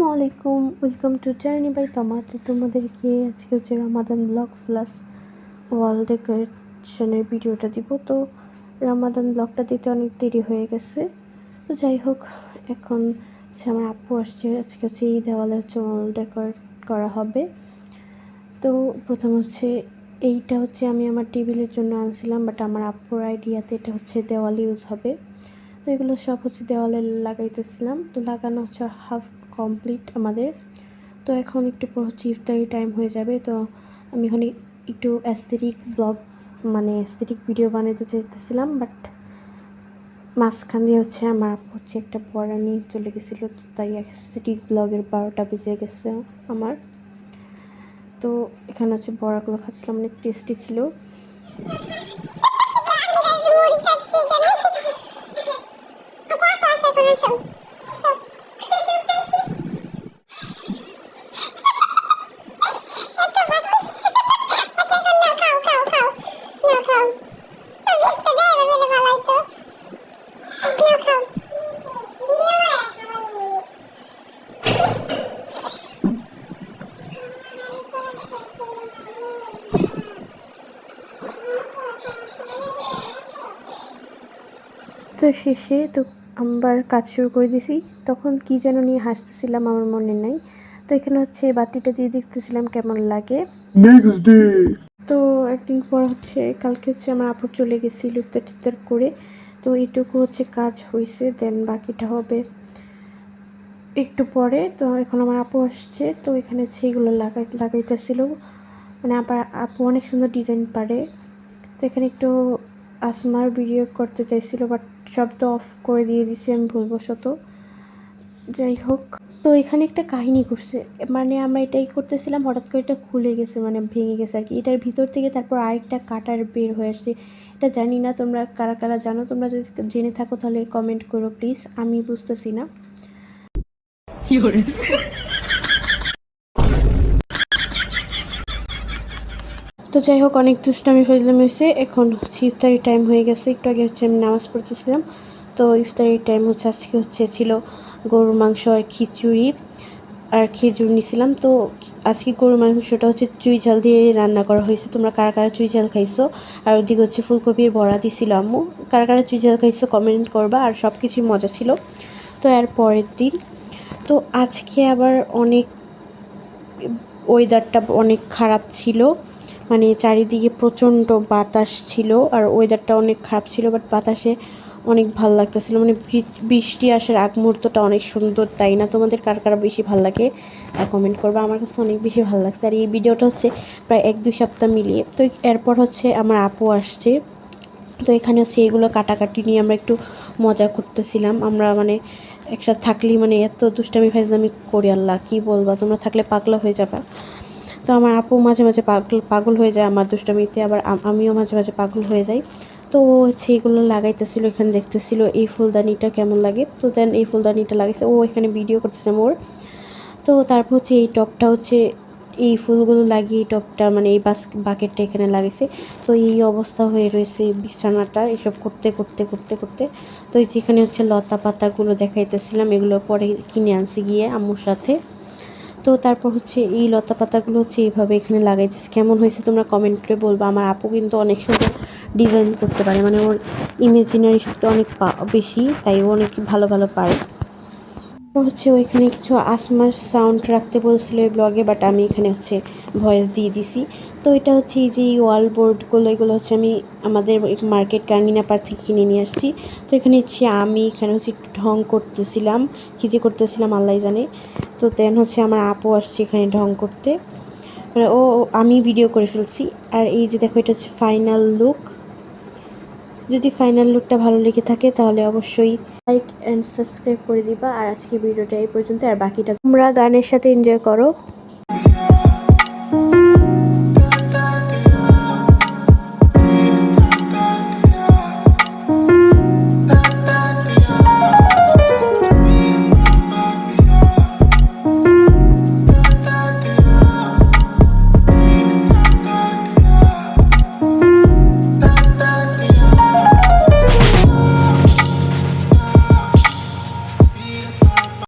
আসসালামু আলাইকুম, welcome to journey by তমা। তো তোমাদেরকে আজকে হচ্ছে রামাদান ব্লগ প্লাস ওয়াল ডেকোরেশনের ভিডিওটা দিব। তো রামাদান ব্লগটা দিতে অনেক দেরি হয়ে গেছে। তো যাই হোক, এখন হচ্ছে আমার আপু আসছে, আজকে হচ্ছে এই দেওয়ালে হচ্ছে ওয়াল ডেকোরেট করা হবে। তো প্রথম হচ্ছে এইটা হচ্ছে আমি আমার টেবিলের জন্য আনছিলাম, বাট আমার আপুর আইডিয়াতে এটা হচ্ছে দেওয়াল ইউজ হবে। তো এগুলো সব হচ্ছে দেওয়ালে লাগাইতেছিলাম। তো লাগানো হচ্ছে হাফ কমপ্লিট আমাদের। তো এখন একটু পর হচ্ছে ইফতারি টাইম হয়ে যাবে। তো আমি এখন একটু অ্যাস্থেটিক ব্লগ মানে অ্যাস্থেটিক ভিডিও বানাতে চাইতেছিলাম, বাট মাঝখান দিয়ে হচ্ছে আমার হচ্ছে একটা পড়া নিয়ে চলে গেছিলো। তো তাই অ্যাস্থেটিক ব্লগের 12টা বেজে গেছে আমার। তো এখানে হচ্ছে বড়াগুলো খাচ্ছিলাম, অনেক টেস্টি ছিল। তো শেষে তো আবার কাজ শুরু করে দিছি। তখন কি যেন নিয়ে হাসতেছিলাম, আমার মনে নাই। তো এখানে হচ্ছে বাতিটা দিয়ে দেখতেছিলাম কেমন লাগে। নেক্সট ডে তো একদিন পর হচ্ছে কালকে হচ্ছে আমার আপু চলে গেছিল ইফতার করে। তো এইটুকু হচ্ছে কাজ হয়েছে, দেন বাকিটা হবে একটু পরে। তো এখন আমার আপু আসছে, তো এখানে হচ্ছে এগুলো লাগাইতেছিল। মানে আপু অনেক সুন্দর ডিজাইন পারে। তো এখানে একটু আসমার ভিডিও করতে চাইছিল, বাট শব্দ অফ করে দিয়ে দিছি আমি ভুলবশত। যাই হোক, তো এখানে একটা কাহিনী ঘটছে। মানে আমরা এটাই করতেছিলাম, হঠাৎ করে এটা খুলে গেছে, মানে ভেঙে গেছে আর কি। এটার ভিতর থেকে তারপর আরেকটা কাটার বের হয়ে আসছে। এটা জানি না তোমরা কারা কারা জানো। তোমরা যদি জেনে থাকো তাহলে কমেন্ট করো প্লিজ, আমি বুঝতেছি না। তো যাই হোক, অনেক দুষ্টামি ফাজলামি হয়েছে। এখন হচ্ছে ইফতারির টাইম হয়ে গেছে। একটু আগে হচ্ছে আমি নামাজ পড়তেছিলাম। তো ইফতারির টাইম হচ্ছে আজকে হচ্ছে ছিল গরুর মাংস আর খিচুড়ি আর খেজুর নিছিলাম। তো আজকে গরুর মাংসটা হচ্ছে চুই ঝাল দিয়ে রান্না করা হয়েছে। তোমরা কারা কারা চুই ঝাল খাইছো? আর ওদিকে হচ্ছে ফুলকপির বড়া দিছিল আম্মু। কারা কারা চুই ঝাল খাইছো কমেন্ট করবা। আর সব কিছুই মজা ছিল। তো এর পরের দিন তো আজকে আবার অনেক ওয়েদারটা অনেক খারাপ ছিল। মানে চারিদিকে প্রচণ্ড বাতাস ছিল আর ওয়েদারটা অনেক খারাপ ছিল, বাট বাতাসে অনেক ভালো লাগতেছিল। মানে বৃষ্টি আসার আগ মুহূর্তটা অনেক সুন্দর, তাই না? তোমাদের কার কার বেশি ভালো লাগে কমেন্ট করবা। আমার কাছে অনেক বেশি ভালো লাগছে। আর এই ভিডিওটা হচ্ছে প্রায় 1-2 সপ্তাহ মিলিয়ে। তো এরপর হচ্ছে আমার আপু আসছে। তো এখানে হচ্ছে এগুলো কাটাকাটি নিয়ে আমরা একটু মজা করতেছিলাম। আমরা মানে একসাথে থাকলেই মানে এত দুষ্টামি ফাজলামি করি, আল্লাহ কী বলবা, তোমরা থাকলে পাগলা হয়ে যাবা। তো আমার আপু মাঝে মাঝে পাগল হয়ে যায় আমার দুষ্টামিতে, আবার আমিও মাঝে মাঝে পাগল হয়ে যাই। তো হচ্ছে এগুলো লাগাইতেছিল, এখানে দেখতেছিল এই ফুলদানিটা কেমন লাগে। তো দেন এই ফুলদানিটা লাগাইছে, ও এখানে ভিডিও করতেছে মোর। তো তারপর হচ্ছে এই টপটা হচ্ছে এই ফুলগুলো লাগিয়ে এই টপটা মানে এই বাকেটটা এখানে লাগিয়েছে। তো এই অবস্থা হয়ে রয়েছে বিছানাটা এসব করতে করতে করতে করতে। তো যেখানে হচ্ছে লতা পাতাগুলো দেখাইতেছিলাম, এগুলো পরে কিনে আনছি গিয়ে আম্মুর সাথে। তো তারপর হচ্ছে এই লতা পাতাগুলো হচ্ছে এইভাবে এখানে লাগাইতেছে। কেমন হয়েছে তোমরা কমেন্ট করে বলবো। আমার আপু কিন্তু অনেক সুন্দর ডিজাইন করতে পারে, মানে ওর ইমাজিনারি শক্তি অনেক বেশি, তাই ও অনেক ভালো ভালো পারে। হচ্ছে ওইখানে কিছু আসমার সাউন্ড রাখতে বলছিল এই ব্লগে, বাট আমি এখানে হচ্ছে ভয়েস দিয়ে দিছি। তো এটা হচ্ছে এই যে ওয়াল বোর্ডগুলো, এগুলো হচ্ছে আমি আমাদের মার্কেট গাঙ্গিনা পাড় থেকে কিনে নিয়ে আসছি। তো এখানে হচ্ছে আমি এখানে হচ্ছে একটু ঢং করতেছিলাম, কী যে করতেছিলাম আল্লাহ জানে। তো দেন হচ্ছে আমার আপু আসছে এখানে ঢং করতে, মানে আমি ভিডিও করে ফেলছি। আর এই যে দেখো, এটা হচ্ছে ফাইনাল লুক। যদি ফাইনাল লুকটা ভালো লেগে থাকে তাহলে অবশ্যই লাইক অ্যান্ড সাবস্ক্রাইব করে দিবা। আর আজকে ভিডিওটা এই পর্যন্ত, আর বাকিটা তোমরা গানের সাথে এনজয় করো।